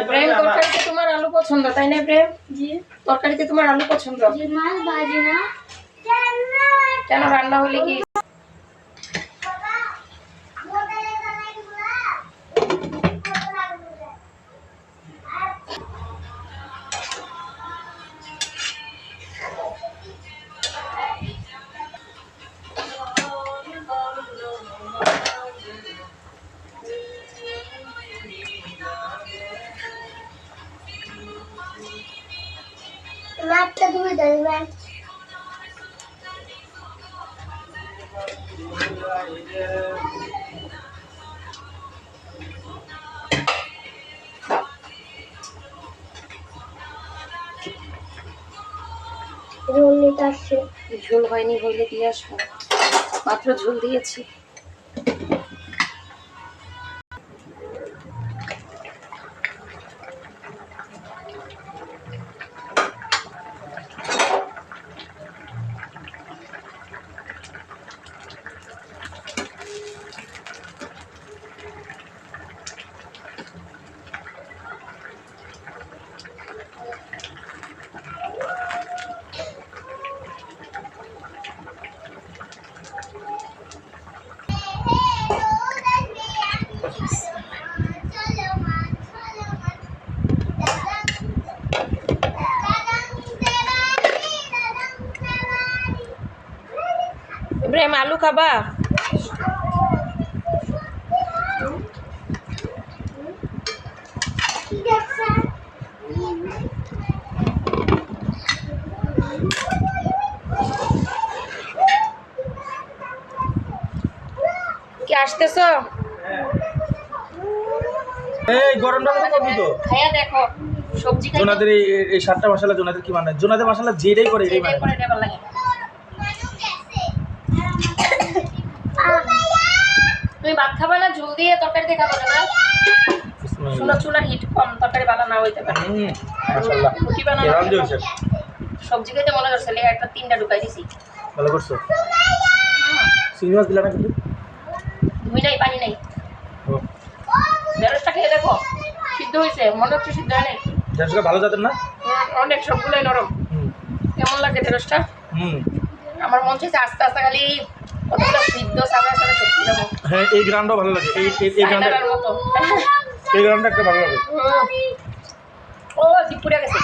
প্রেম তরকারিতে তোমার আলু পছন্দ তাই না প্রেম? জি। তরকারিতে তোমার আলু পছন্দ? জি। মাছ ভাজি না কেন? রান্না হলে কি মাছটা ধুয়ে দেবেন। ঝোল হয়নি, হইলে দিয়ে আসবো, মাত্র ঝোল দিয়েছি। ইব্রাহিম আলু খাবা? কি আসতেছ? এই গরমটা তো করবি তো। খায়া দেখো সবজি খাই। জোনাদের এই সাতটা মশলা জোনাদের কি মানে? জোনাদের মশলা যেটাই করে এটাই মানে। ভালো লাগে। তুমি ভাত খাবা না ঝোল দিয়ে তরকারি দিয়ে খাবা না? শুনো চুলার হিট কম, তরকারি ভালো না হইতে পারে। মাশাআল্লাহ রুটি বানানো কেরাম দিয়েছে সবজি খেতে মনে করছে একটা 3টা ঢুকাই দিছি। ভালো করছো চিংড়ি মাছ দিলা না কিন্তু ধুই নাই, পানি নাই। ঢেঁড়সটা খেয়ে দেখো, সিদ্ধ হয়েছে, মনে হচ্ছে সিদ্ধ হয় নাই। ঢেঁড়সটা ভালো জাতের না অনেক সবগুলোই নরম। কেমন লাগে ঢেঁড়সটা? আমার মন চাইছে আস্তে আস্তে খালি কতগুলো সিদ্ধ সামনে সামনে সবজি দেবো। হ্যাঁ এই গ্রামটাও ভালো লাগে এই গ্রামটা চায়নার মতো। এই গ্রামটা একটা ভালো লাগে ও জিপ পুড়ে গেছে।